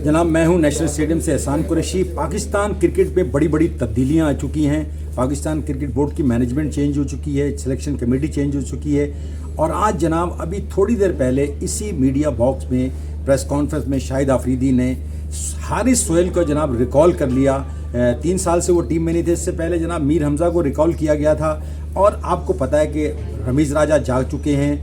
जनाब, मैं हूं नेशनल स्टेडियम से एहसान कुरैशी। पाकिस्तान क्रिकेट पे बड़ी बड़ी तब्दीलियां आ चुकी हैं। पाकिस्तान क्रिकेट बोर्ड की मैनेजमेंट चेंज हो चुकी है, सिलेक्शन कमेटी चेंज हो चुकी है। और आज जनाब अभी थोड़ी देर पहले इसी मीडिया बॉक्स में प्रेस कॉन्फ्रेंस में शाहिद आफरीदी ने हारिस सोहेल को जनाब रिकॉल कर लिया। 3 साल से वो टीम में नहीं थे। इससे पहले जनाब मीर हमजा को रिकॉल किया गया था। और आपको पता है कि रमीज़ राजा जा चुके हैं,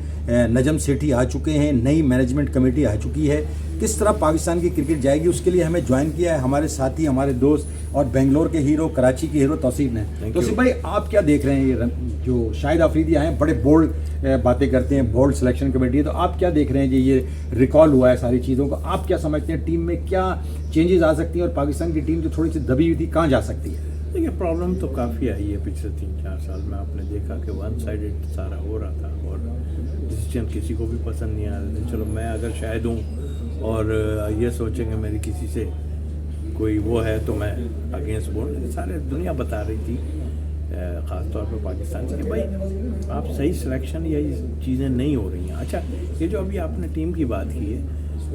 नजम सेठी आ चुके हैं, नई मैनेजमेंट कमेटी आ चुकी है। किस तरह पाकिस्तान की क्रिकेट जाएगी, उसके लिए हमें ज्वाइन किया है हमारे साथी, हमारे दोस्त और बेंगलोर के हीरो, कराची के हीरो तौसीफ ने। तौसीफ भाई, आप क्या देख रहे हैं? ये जो शाहिद आफरीदी आए हैं, बड़े बोल्ड बातें करते हैं, बोल्ड सिलेक्शन कमेटी है, तो आप क्या देख रहे हैं जी? ये रिकॉल हुआ है सारी चीज़ों को, आप क्या समझते हैं? टीम में क्या चेंजेस आ सकती हैं और पाकिस्तान की टीम जो थोड़ी सी दबी हुई थी, कहाँ जा सकती है? देखिए, प्रॉब्लम तो काफ़ी आई है पिछले 3-4 साल में। आपने देखा कि वन साइडेड सारा हो रहा था और डिसीजन किसी को भी पसंद नहीं आ रहे थे। चलो, मैं अगर शायद हूँ और ये सोचेंगे मेरी किसी से कोई वो है तो मैं अगेंस्ट बोल, सारे दुनिया बता रही थी, ख़ास तौर पर पाकिस्तान से, कि भाई आप सही सिलेक्शन या ये चीज़ें नहीं हो रही हैं। अच्छा, ये जो अभी आपने टीम की बात की है,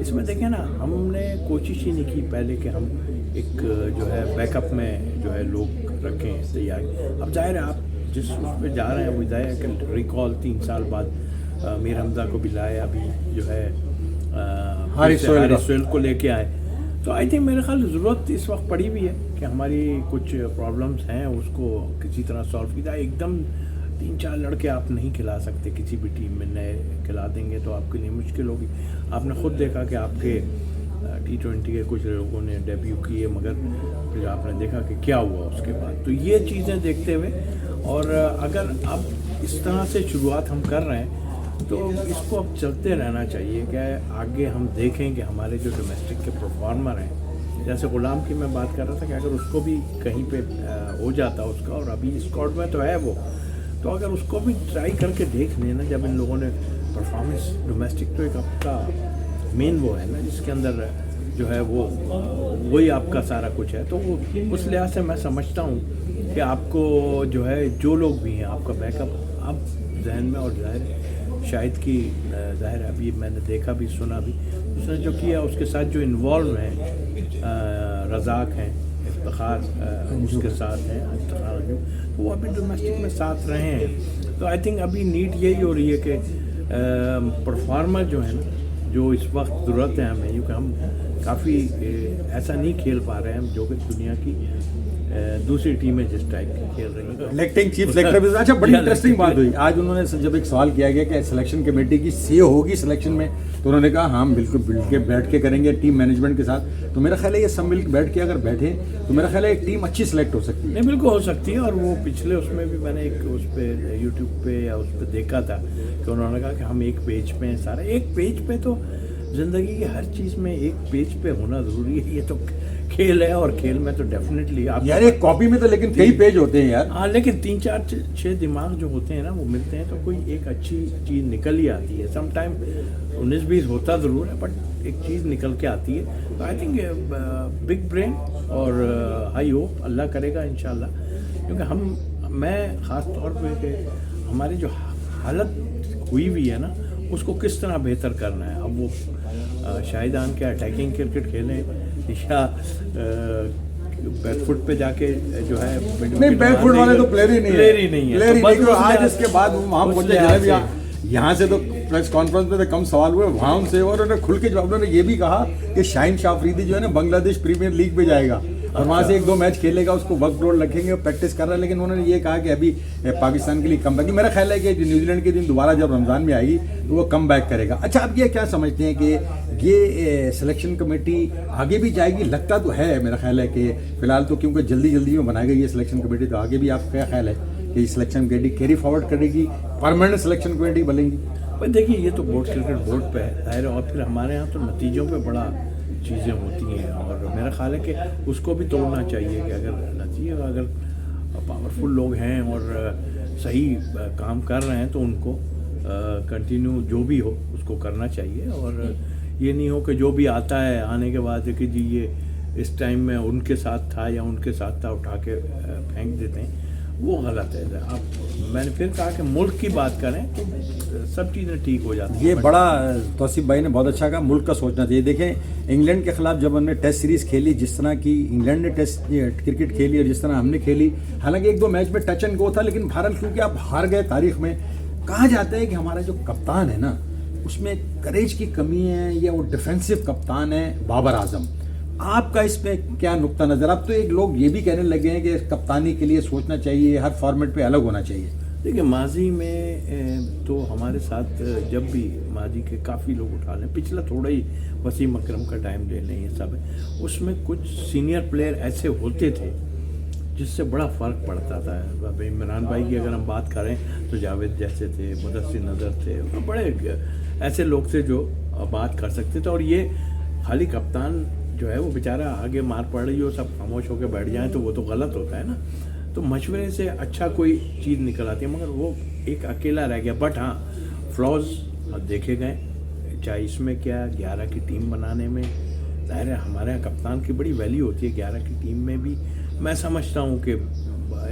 इसमें देखें ना, हमने कोशिश ही नहीं की पहले कि हम एक जो है बैकअप में जो है लोग रखें तैयार। अब जाहिर है आप जिस उस पर जा रहे हैं वो जाहिर है कि रिकॉल 3 साल बाद मीर हमजा को भी लाए, अभी जो है हारिस सोहेल को लेके आए। तो आई थिंक मेरे ख्याल ज़रूरत इस वक्त पड़ी भी है कि हमारी कुछ प्रॉब्लम्स हैं उसको किसी तरह सॉल्व की जाए। एकदम 3-4 लड़के आप नहीं खिला सकते किसी भी टीम में, नए खिला देंगे तो आपके लिए मुश्किल होगी। आपने ख़ुद देखा कि आपके T20 के कुछ लोगों ने डेब्यू किए, मगर फिर आपने देखा कि क्या हुआ उसके बाद। तो ये चीज़ें देखते हुए, और अगर अब इस तरह से शुरुआत हम कर रहे हैं तो इसको अब चलते रहना चाहिए। क्या आगे हम देखें कि हमारे जो डोमेस्टिक के परफॉर्मर हैं, जैसे गुलाम की मैं बात कर रहा था, कि अगर उसको भी कहीं पे हो जाता उसका, और अभी स्क्वाड में तो है वो, तो अगर उसको भी ट्राई करके देख लेना, जब इन लोगों ने परफॉर्मेंस, डोमेस्टिक तो एक आपका मेन वो है ना, जिसके अंदर जो है वो वही आपका सारा कुछ है। तो वो उस लिहाज से मैं समझता हूँ कि आपको जो है जो लोग भी हैं, आपका बैकअप आप जहन में, और जाहिर शाहिद की जाहिर अभी मैंने देखा भी, सुना भी, उसने जो किया उसके साथ जो इन्वॉल्व हैं, रज़ाक हैं, इफ्तिखार उसके साथ हैं, इफ्तिखार जो, तो वो अभी डोमेस्टिक में साथ रहे हैं। तो आई थिंक अभी नीड यही हो रही है कि परफॉर्मर जो है ना, जो इस वक्त ज़रूरत है हमें, क्योंकि हम काफ़ी ऐसा नहीं खेल पा रहे हैं हम जो कि दुनिया की दूसरी टीमें जिस टाइप की खेल रही हैं। इलेक्टिंग चीफ सेलेक्टर भी। अच्छा, बड़ी इंटरेस्टिंग बात हुई आज। उन्होंने जब एक सवाल किया गया कि सिलेक्शन कमेटी की से होगी सिलेक्शन में, तो उन्होंने कहा हम बिल्कुल बैठ के करेंगे टीम मैनेजमेंट के साथ। तो मेरा ख्याल है ये सब मिल बैठ के अगर बैठे तो मेरा ख्याल है एक टीम अच्छी सिलेक्ट हो सकती है। नहीं, बिल्कुल हो सकती है। और वो पिछले उसमें भी मैंने एक उस पर यूट्यूब पे या उस पर देखा था कि उन्होंने कहा कि हम एक पेज पे हैं सारा। एक पेज पे तो ज़िंदगी की हर चीज़ में एक पेज पे होना ज़रूरी है। ये तो खेल है, और खेल में तो डेफिनेटली आप यार एक कॉपी में तो लेकिन कई पेज होते हैं यार। हाँ, लेकिन 3-4-6 दिमाग जो होते हैं ना, वो मिलते हैं तो कोई एक अच्छी चीज़ निकल ही आती है। सम टाइम 19-20 होता ज़रूर है, बट एक चीज़ निकल के आती है। तो आई थिंक बिग ब्रेन और हाई होप, अल्लाह करेगा इंशाल्लाह। क्योंकि मैं ख़ास तौर पे हमारी जो हालत हुई हुई है ना, उसको किस तरह बेहतर करना है। अब वो शाहिदान के अटैकिंग क्रिकेट खेलें या बैकफुट पे जाके जो है, नहीं, बैकफुट वाले तो प्लेयर ही नहीं है। तो आज इसके बाद वहाँ पहुंचे, यहाँ से तो प्रेस कॉन्फ्रेंस में तो कम सवाल हुए, वहाँ उनसे और उन्होंने खुल के जवाब, उन्होंने ये भी कहा कि शाहीन शाह अफरीदी जो है ना बांग्लादेश प्रीमियर लीग पे जाएगा और वहाँ से 1-2 मैच खेलेगा, उसको वक्त रोड रखेंगे और प्रैक्टिस कर रहा है। लेकिन उन्होंने ये कहा कि अभी पाकिस्तान के लिए कम बैक, मेरा ख्याल है कि न्यूजीलैंड के दिन दोबारा जब रमज़ान में आएगी तो वो कम बैक करेगा। अच्छा, अब ये क्या समझते हैं कि ये सिलेक्शन कमेटी आगे भी जाएगी? लगता तो है, मेरा ख्याल है कि फिलहाल तो क्योंकि जल्दी में बनाई गई है सिलेक्शन कमेटी, तो आगे भी आपका क्या ख्याल है कि सिलेक्शन कमेटी कैरी फॉरवर्ड करेगी, परमानेंट सिलेक्शन कमेटी बनेगी? भाई देखिए, ये तो बोर्ड क्रिकेट बोर्ड पे है, और फिर हमारे यहाँ तो नतीजों पे बड़ा चीज़ें होती हैं, और मेरा ख्याल है कि उसको भी तोड़ना चाहिए कि अगर नतीजे, अगर पावरफुल लोग हैं और सही काम कर रहे हैं तो उनको कंटिन्यू जो भी हो उसको करना चाहिए। और ये नहीं हो कि जो भी आता है आने के बाद कि जी ये इस टाइम में उनके साथ था या उनके साथ था, उठा के फेंक देते हैं, वो गलत है। आप मैंने फिर कहा कि मुल्क की बात करें तो सब चीज़ें ठीक हो जाती हैं। ये बड़ा तौसीफ भाई ने बहुत अच्छा कहा, मुल्क का सोचना चाहिए। देखें इंग्लैंड के खिलाफ जब हमने टेस्ट सीरीज खेली, जिस तरह की इंग्लैंड ने टेस्ट क्रिकेट खेली और जिस तरह हमने खेली, हालांकि एक दो मैच में टच एंड गो था, लेकिन भारत क्योंकि आप हार गए तारीख में, कहा जाता है कि हमारा जो कप्तान है ना उसमें करेज की कमी है या वो डिफेंसिव कप्तान है बाबर आजम। आपका इस पे क्या नुक्ता नज़र? अब तो एक लोग ये भी कहने लगे हैं कि कप्तानी के लिए सोचना चाहिए, हर फॉर्मेट पे अलग होना चाहिए। देखिए माजी में तो हमारे साथ जब भी माजी के काफ़ी लोग उठा लें, पिछला थोड़ा ही वसीम अकरम का टाइम ले लें, ये सब है, उसमें कुछ सीनियर प्लेयर ऐसे होते थे जिससे बड़ा फ़र्क पड़ता था। अब इमरान भाई की अगर हम बात करें तो जावेद जैसे थे, मुदस्सिर नज़र थे, वो बड़े ऐसे लोग थे जो बात कर सकते थे। और ये खाली कप्तान जो है वो बेचारा आगे मार पड़ रही हो, सब खामोश होकर बैठ जाएं तो वो तो गलत होता है ना। तो मशवरे से अच्छा कोई चीज़ निकल आती है, मगर वो एक अकेला रह गया। बट हाँ, फ्लॉज देखे गए, चाहे इसमें क्या 11 की टीम बनाने में, ज़ाहिर है हमारे यहाँ कप्तान की बड़ी वैल्यू होती है। 11 की टीम में भी मैं समझता हूँ कि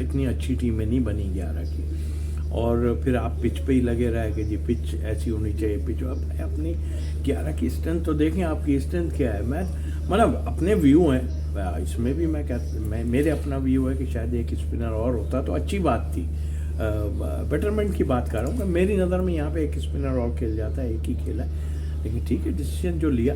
इतनी अच्छी टीमें नहीं बनी 11 की, और फिर आप पिच पे ही लगे रहे कि जी पिच ऐसी होनी चाहिए, पिच। अब अपनी 11 की स्ट्रेंथ तो देखें, आपकी स्ट्रेंथ क्या है। मैं मतलब अपने व्यू हैं इसमें भी, मैं मेरे अपना व्यू है कि शायद एक स्पिनर और होता तो अच्छी बात थी। बेटरमेंट की बात कर रहा हूँ, मेरी नज़र में यहाँ पे एक स्पिनर और खेल जाता है, एक ही खेला है, लेकिन ठीक है डिसीजन जो लिया।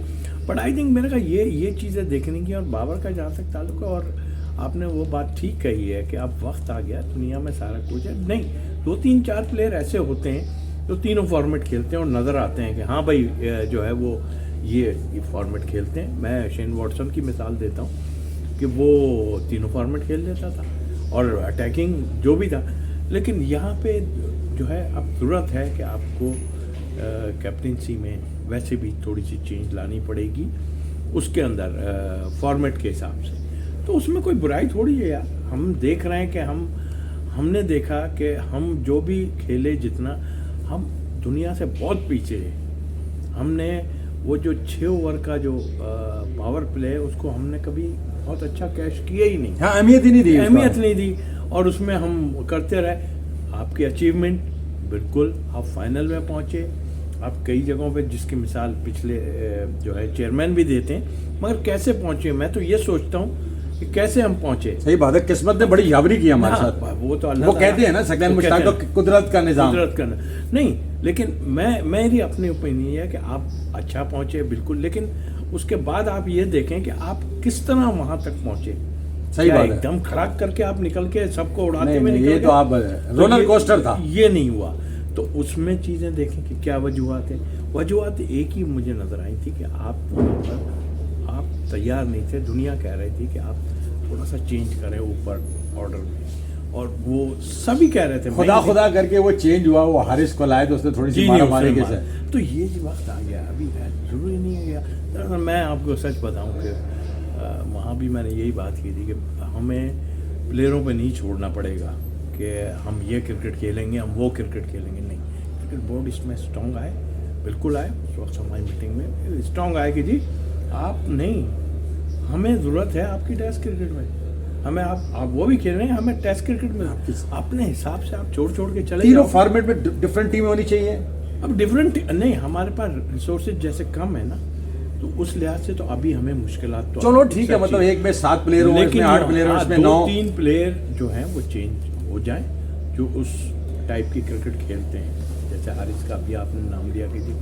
बट आई थिंक मेरे का ये चीज़ें देखने की। और बाबर का जहाँ तक ताल्लुक है, और आपने वो बात ठीक कही है कि अब वक्त आ गया, दुनिया में सारा कुछ है। नहीं, 2-3-4 प्लेयर ऐसे होते हैं जो तीनों फॉर्मेट खेलते हैं और नज़र आते हैं कि हाँ भाई जो है वो ये फॉर्मेट खेलते हैं। मैं शेन वॉटसन की मिसाल देता हूँ कि वो तीनों फॉर्मेट खेल लेता था और अटैकिंग जो भी था। लेकिन यहाँ पे जो है अब ज़रूरत है कि आपको कैप्टनसी में वैसे भी थोड़ी सी चेंज लानी पड़ेगी उसके अंदर फॉर्मेट के हिसाब से। तो उसमें कोई बुराई थोड़ी है यार। हम देख रहे हैं कि हमने देखा कि हम जो भी खेले जितना, हम दुनिया से बहुत पीछे हैं। हमने वो जो 6 ओवर का जो पावर प्ले है उसको हमने कभी बहुत अच्छा कैश किया ही नहीं। हाँ, अहमियत ही नहीं दी, अहमियत नहीं दी, और उसमें हम करते रहे। आपकी अचीवमेंट बिल्कुल, आप फाइनल में पहुंचे, आप कई जगहों पे जिसकी मिसाल पिछले जो है चेयरमैन भी देते हैं, मगर कैसे पहुंचे? मैं तो ये सोचता हूँ कि कैसे हम पहुंचे। सही बात है, किस्मत ने बड़ी यावरी की हमारे साथ। वो तो अल्लाह वो कहते हैं ना सकलैन मुश्ताक तो कुदरत का निजाम, कुदरत का नहीं। लेकिन मेरी अपनी ओपिनियन है कि आप अच्छा पहुंचे बिल्कुल, लेकिन उसके बाद आप ये देखें कि आप किस तरह वहां तक पहुंचे। सही बात है, एकदम खड़ाक करके आप निकल के सबको उड़ाते हुए ये तो आप रोलर कोस्टर था, ये नहीं हुआ। तो उसमें चीज़ें देखें कि क्या वजूहत है। वजूहत एक ही मुझे नज़र आई थी कि आप वहाँ पर आप तैयार नहीं थे। दुनिया कह रही थी कि आप थोड़ा सा चेंज करें ऊपर ऑर्डर में, और वो सभी कह रहे थे खुदा करके वो चेंज हुआ। वो हारिस को लाए तो उसने थोड़ी सी मारा के से। तो ये वक्त आ गया, अभी जरूरी नहीं है गया। दरअसल मैं आपको सच बताऊं कि वहाँ भी मैंने यही बात की थी कि हमें प्लेयरों पे नहीं छोड़ना पड़ेगा कि हम ये क्रिकेट खेलेंगे, हम वो क्रिकेट खेलेंगे। नहीं, क्रिकेट बोर्ड इसमें स्ट्रॉन्ग आए, बिल्कुल आए। उस वक्त हमारी मीटिंग में स्ट्रॉन्ग आए कि जी आप नहीं, हमें ज़रूरत है आपकी टेस्ट क्रिकेट में, हमें आप वो भी खेल रहे हैं, हमें टेस्ट क्रिकेट में अपने हिसाब से आप छोड़ के चले। तीनों फॉर्मेट में डिफरेंट टीमें होनी चाहिए। अब डिफरेंट नहीं, हमारे पास रिसोर्सेज जैसे कम है ना, तो उस लिहाज से तो अभी हमें मुश्किलात तो चलो ठीक है, मतलब एक में 7 प्लेयर हो, इसमें 8 प्लेयर हो, इसमें 9, 2-3 प्लेयर जो हैं वो चेंज हो जाएं, जो उस टाइप की क्रिकेट खेलते हैं। जैसे हारिस का भी आपने नाम लिया कि जी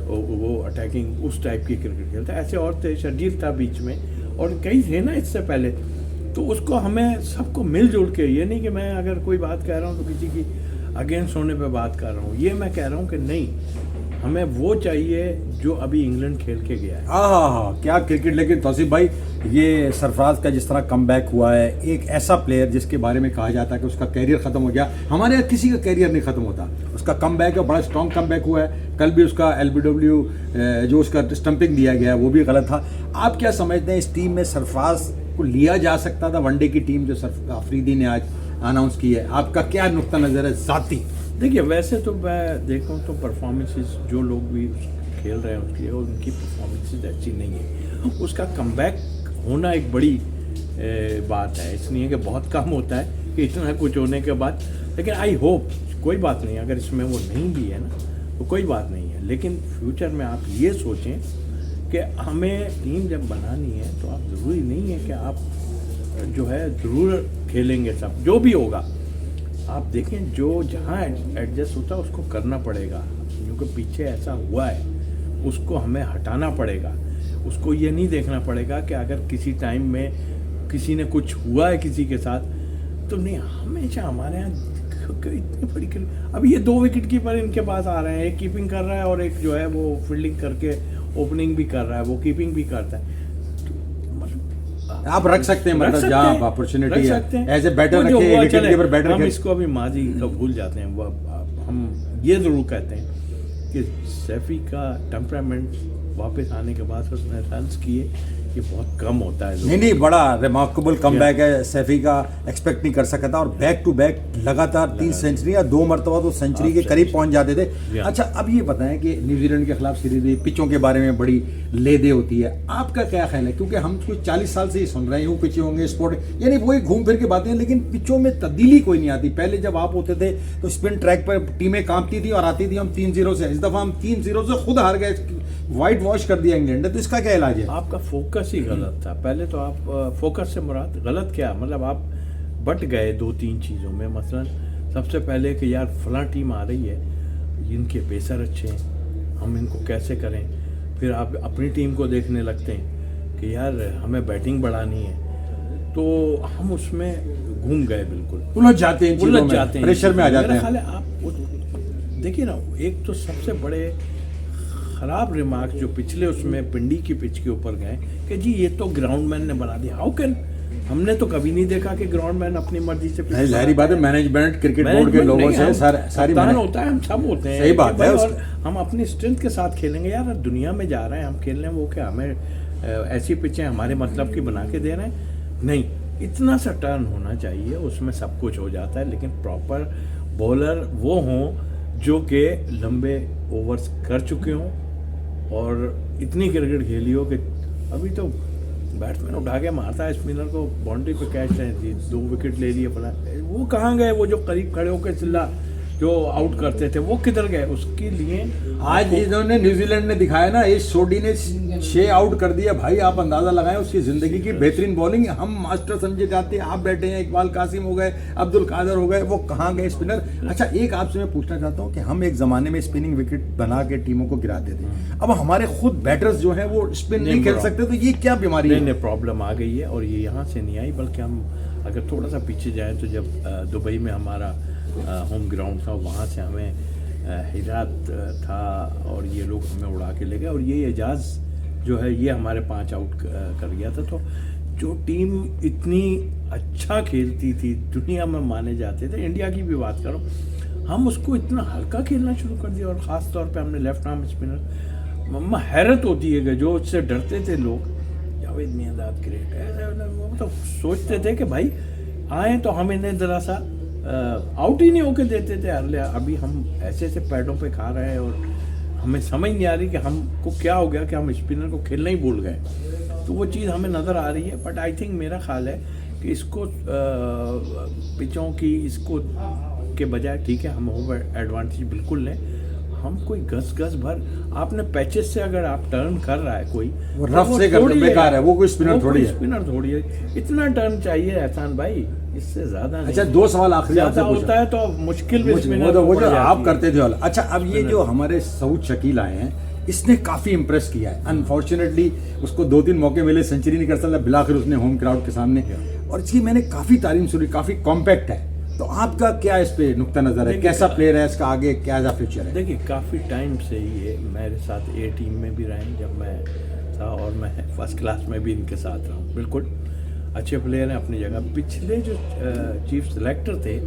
वो अटैकिंग उस टाइप की क्रिकेट खेलता है। ऐसे और थे, शर्जील था बीच में, और कई थे ना इससे पहले। तो उसको हमें सबको मिलजुल के, ये नहीं कि मैं अगर कोई बात कह रहा हूँ तो किसी की अगेंस्ट होने पे बात कर रहा हूँ, ये मैं कह रहा हूँ कि नहीं, हमें वो चाहिए जो अभी इंग्लैंड खेल के गया है। हाँ, क्या क्रिकेट। लेकिन तौसीफ भाई, ये सरफराज का जिस तरह कमबैक हुआ है, एक ऐसा प्लेयर जिसके बारे में कहा जाता है कि उसका कैरियर ख़त्म हो गया, हमारे यहाँ किसी का कैरियर नहीं ख़त्म होता, उसका कमबैक है, बड़ा स्ट्रॉन्ग कमबैक हुआ है। कल भी उसका LBW जो उसका स्टंपिंग दिया गया वो भी गलत था। आप क्या समझते हैं, इस टीम में सरफराज को लिया जा सकता था? वनडे की टीम जो अफरीदी ने आज अनाउंस की है, आपका क्या नुक्ता नज़र है ज़ाती? देखिए, वैसे तो मैं देखूँ तो परफॉर्मेंसेस जो लोग भी खेल रहे हैं उसके लिए, उनकी परफॉर्मेंसेस अच्छी नहीं है। उसका कमबैक होना एक बड़ी बात है, इसलिए कि बहुत कम होता है कि इतना कुछ होने के बाद लेकिन आई होप, कोई बात नहीं, अगर इसमें वो नहीं भी है ना तो कोई बात नहीं है, लेकिन फ्यूचर में आप ये सोचें कि हमें टीम जब बनानी है तो आप ज़रूरी नहीं है कि आप जो है ज़रूर खेलेंगे सब, जो भी होगा आप देखें, जो जहाँ एडजस्ट होता है उसको करना पड़ेगा, क्योंकि पीछे ऐसा हुआ है उसको हमें हटाना पड़ेगा। उसको ये नहीं देखना पड़ेगा कि अगर किसी टाइम में किसी ने कुछ हुआ है किसी के साथ तो नहीं, हमेशा हमारे यहाँ इतनी बड़ी अब ये 2 विकेट कीपर इनके पास आ रहे हैं, एक कीपिंग कर रहा है और एक जो है वो फील्डिंग करके ओपनिंग भी कर रहा है, वो कीपिंग भी करता है। आप रख सकते हैं, मतलब जहाँ अपॉर्चुनिटी है एज ए बैटर रखे, विकेट कीपर बैटर। हम इसको अभी माजी का भूल जाते हैं, हम ये जरूर कहते हैं कि सैफी का टेम्परामेंट वापस आने के बाद उसने रन्स किए ये बहुत कम होता है। नहीं, बड़ा रिमार्केबल कमबैक है सैफी का, एक्सपेक्ट नहीं कर सका था। और बैक टू बैक लगातार 3 सेंचुरी या 2 मरतबा तो सेंचुरी के करीब पहुंच जाते थे। अच्छा, अब ये बताएं कि न्यूजीलैंड के खिलाफ सीरीज हुई, पिचों के बारे में बड़ी ले-दे होती है, आपका क्या ख्याल है? क्योंकि हम कुछ 40 साल से ही सुन रहे हैं पिचें होंगे स्पोर्ट, यानी वही घूम फिर के बातें हैं, लेकिन पिचों में तब्दीली कोई नहीं आती। पहले जब आप होते थे तो स्पिन ट्रैक पर टीमें कांपती थी और आती थी हम 3-0 से, इस दफा हम 3-0 से खुद हार गए, वाइट वॉश कर दिया इंग्लैंड ने। तो इसका क्या इलाज है? आपका फोकस ही गलत था। पहले तो आप फोकस से मुराद गलत क्या, मतलब आप बट गए 2-3 चीज़ों में। मसलन सबसे पहले कि यार फलां टीम आ रही है, इनके पेसर अच्छे हैं, हम इनको कैसे करें। फिर आप अपनी टीम को देखने लगते हैं कि यार हमें बैटिंग बढ़ानी है, तो हम उसमें घूम गए, बिल्कुल उलझ जाते हैं, प्रेशर में आ जाते हैं। आप देखिए ना, एक तो सबसे बड़े ख़राब रिमार्क जो पिछले उसमें पिंडी की पिच के ऊपर गए कि जी ये तो ग्राउंडमैन ने बना दिया। हाउ कैन, हमने तो कभी नहीं देखा कि ग्राउंडमैन अपनी मर्जी से। जाहिर बात है, मैनेजमेंट क्रिकेट बोर्ड के लोगों से सारी होता है, हम सब होते हैं, सही बात है। और हम अपनी स्ट्रेंथ के साथ खेलेंगे। यार दुनिया में जा रहे हैं हम खेलने, वो क्या हमें ऐसी पिचें हमारे मतलब की बना के दे रहे हैं? नहीं, इतना सा टर्न होना चाहिए, उसमें सब कुछ हो जाता है। लेकिन प्रॉपर बॉलर वो हों जो कि लंबे ओवर्स कर चुके हों और इतनी क्रिकेट खेली हो कि अभी तो बैट्समैन उठा के मारता है स्पिनर को, बाउंड्री पे कैच है, 2 विकेट ले लिए फला। वो कहाँ गए? वो जो करीब खड़े होकर चिल्ला जो आउट करते थे वो किधर गए? उसके लिए आज इन्होंने न्यूजीलैंड ने दिखाया ना, इस सोडी ने 6 आउट कर दिया भाई। आप अंदाजा लगाएं उसकी जिंदगी की बेहतरीन बॉलिंग। हम मास्टर समझे जाते हैं, आप बैठे हैं, इकबाल कासिम हो गए, अब्दुल कादर हो गए, वो कहाँ गए स्पिनर? अच्छा, एक आपसे मैं पूछना चाहता हूँ कि हम एक जमाने में स्पिनिंग विकेट बना के टीमों को गिराते थे, अब हमारे खुद बैटर्स जो हैं वो स्पिन नहीं खेल सकते, तो ये क्या बीमारी है? नहीं, प्रॉब्लम आ गई है। और ये यहाँ से नहीं आई, बल्कि हम अगर थोड़ा सा पीछे जाएँ तो जब दुबई में हमारा होम ग्राउंड था, वहाँ से हमें हिरात था और ये लोग हमें उड़ा के ले गए, और ये एजाज जो है ये हमारे 5 आउट कर गया था। तो जो टीम इतनी अच्छा खेलती थी, दुनिया में माने जाते थे, इंडिया की भी बात करो, हम उसको इतना हल्का खेलना शुरू कर दिया। और ख़ास तौर पे हमने लेफ्ट आर्म स्पिनर, मम्मा हैरत होती है कि जो उससे डरते थे लोग, जावेद मियांदाद ग्रेट है, वो तो सोचते थे कि भाई आए तो हम इन्हें ज़रा सा आउट ही नहीं होके देते थे। अभी हम ऐसे ऐसे पैडों पे खा रहे हैं और हमें समझ नहीं आ रही कि हमको क्या हो गया कि हम स्पिनर को खेलना ही भूल गए। तो वो चीज़ हमें नज़र आ रही है। बट आई थिंक, मेरा ख्याल है कि इसको पिचों की इसको के बजाय, ठीक है हम ओवर एडवांटेज बिल्कुल लें, हम कोई गस भर आपने पैचेस से अगर आप टर्न कर रहा है कोई, वो रफ से कर बेकार है, वो कोई स्पिनर थोड़ी है। इतना टर्न चाहिए एहसान भाई, इससे ज्यादा नहीं। अच्छा, 2 सवाल आखिरी आपसे होता है तो मुश्किल भी वो जो आप करते थे। अच्छा, अब ये जो हमारे सऊद शकील आए हैं, इसने काफी इंप्रेस किया है। अनफॉर्चुनेटली उसको 2-3 मौके मिले, सेंचुरी नहीं कर सकता, बिलाखिर उसने होम क्राउड के सामने, और इसकी मैंने काफी तारीफ सुनी, काफी कॉम्पैक्ट है। तो आपका क्या इस पे नुक्ता नजर है, कैसा प्लेयर है, इसका आगे क्या फ्यूचर है? देखिए, काफ़ी टाइम से ये मेरे साथ ए टीम में भी रहे जब मैं था, और मैं फर्स्ट क्लास में भी इनके साथ रहा हूँ। बिल्कुल अच्छे प्लेयर हैं अपनी जगह। पिछले जो चीफ सेलेक्टर थे,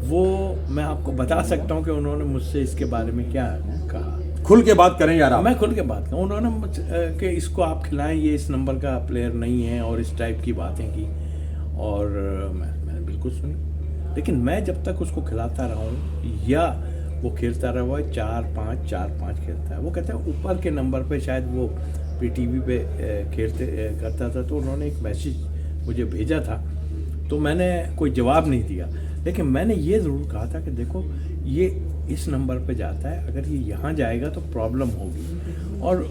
वो मैं आपको बता सकता हूँ कि उन्होंने मुझसे इसके बारे में क्या कहा। खुल के बात करें यार आप। मैं खुल के बात करूँ। उन्होंने कि इसको आप खिलाएं, ये इस नंबर का प्लेयर नहीं है, और इस टाइप की बातें की, और मैंने बिल्कुल सुनी। लेकिन मैं जब तक उसको खिलाता रहा हूँ या वो खेलता रहा हुआ है 4-5 खेलता है, वो कहते हैं ऊपर के नंबर पे शायद वो पीटीवी पे खेलते करता था। तो उन्होंने एक मैसेज मुझे भेजा था, तो मैंने कोई जवाब नहीं दिया। लेकिन मैंने ये ज़रूर कहा था कि देखो ये इस नंबर पे जाता है, अगर ये यहाँ जाएगा तो प्रॉब्लम होगी। और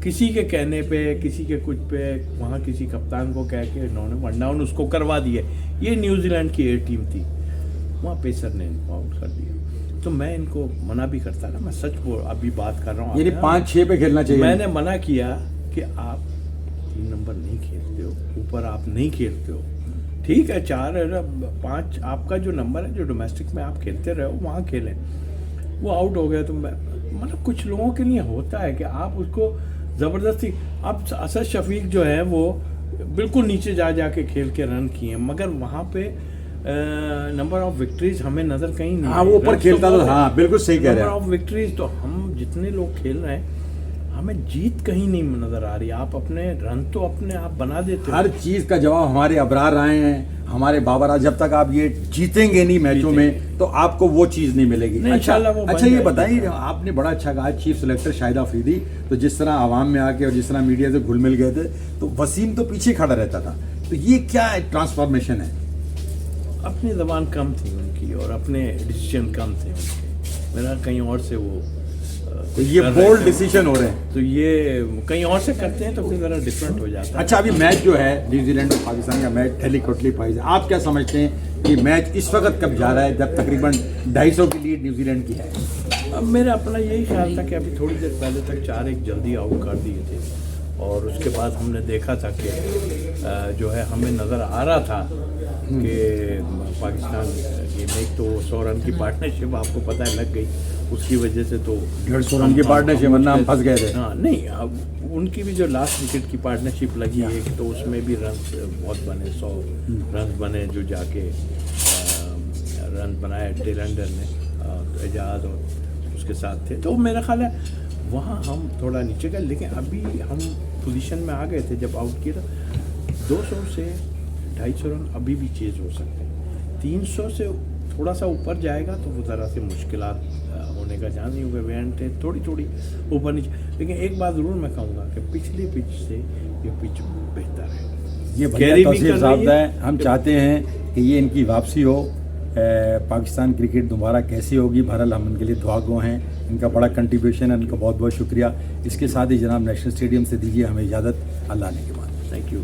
किसी के कहने पे, किसी के कुछ पे, वहाँ किसी कप्तान को कह के इन्होंने वन डाउन उसको करवा दिया। ये न्यूजीलैंड की ए टीम थी, वहाँ पेसर ने इनको आउट कर दिया। तो मैं इनको मना भी करता ना, मैं सच अभी बात कर रहा हूँ, यानी 5-6 पे खेलना चाहिए। मैंने मना किया कि आप 3 नंबर नहीं खेलते हो, ऊपर आप नहीं खेलते हो, ठीक है 4-5 आपका जो नंबर है, जो डोमेस्टिक में आप खेलते रहे हो वहाँ खेलें। वो आउट हो गया तो मैं मतलब कुछ लोगों के लिए होता है कि आप उसको ज़बरदस्ती। अब असद शफीक जो है वो बिल्कुल नीचे जा के खेल के रन किए, मगर वहाँ पे नंबर ऑफ विक्ट्रीज हमें नज़र कहीं नहीं। हाँ, वो ऊपर खेलता तो हाँ बिल्कुल सही कह रहे हैं। नंबर ऑफ विक्ट्रीज तो हम जितने लोग खेल रहे हैं हमें जीत कहीं नहीं नज़र आ रही। आप अपने रन तो अपने आप बना देते हो। हर चीज़ का जवाब हमारे अबरार आए हैं, हमारे बाबर आए। जब तक आप ये जीतेंगे नहीं मैचों में तो आपको वो चीज़ नहीं मिलेगी। अच्छा ये बताइए, आपने बड़ा अच्छा कहा चीफ सेलेक्टर शाहिद अफरीदी, तो जिस तरह आवाम में आके और जिस तरह मीडिया से घुल मिल गए थे, तो वसीम तो पीछे खड़ा रहता था, तो ये क्या ट्रांसफॉर्मेशन है? अपनी ज़बान कम थी उनकी और अपने डिसीजन कम थे उनके, मेरा कहीं और से वो तो ये बोल्ड डिसीजन हो रहे हैं, तो ये कहीं और से करते हैं तो फिर ज़रा डिफरेंट हो जाता है। अच्छा, अभी मैच जो है न्यूजीलैंड और पाकिस्तान का मैच हेलीकॉप्टरली प्राइज है, आप क्या समझते हैं कि मैच इस वक्त कब जा रहा है जब तकरीबन 250 की लीड न्यूजीलैंड की है? अब मेरा अपना यही ख्याल था कि अभी थोड़ी देर पहले तक 4-1 जल्दी आउट कर दिए थे, और उसके बाद हमने देखा था कि जो है हमें नज़र आ रहा था कि पाकिस्तान गेम, एक तो 100 रन की पार्टनरशिप आपको पता है लग गई, उसकी वजह से तो 150 रन की पार्टनरशिप, वरना हम फंस गए थे। हाँ नहीं, अब उनकी भी जो लास्ट विकेट की पार्टनरशिप लगी एक, तो उसमें भी रन बहुत बने, 100 रन बने, जो जाके रन बनाए टेलंडर ने, एजाज और उसके साथ थे। तो मेरा ख्याल है वहाँ हम थोड़ा नीचे गए, लेकिन अभी हम पोजीशन में आ गए थे जब आउट किया था। 200 से 250 रन अभी भी चेज हो सकते हैं। 300 से थोड़ा सा ऊपर जाएगा तो वो ज़रा से मुश्किलात होने का चांस नहीं, हुए वेंट है थोड़ी ऊपर नीचे। लेकिन एक बात ज़रूर मैं कहूँगा कि पिछली पिच से ये पिच बेहतर है। ये कैरी भी कर रही है। हम चाहते हैं कि ये इनकी वापसी हो, पाकिस्तान क्रिकेट दोबारा कैसी होगी, बहरहाल हम इनके लिए दुआगो हैं। इनका बड़ा कंट्रीब्यूशन है, इनका बहुत बहुत शुक्रिया। इसके साथ ही जनाब नेशनल स्टेडियम से दीजिए हमें इजाज़त, अल्लाह ने के बाद। Thank you.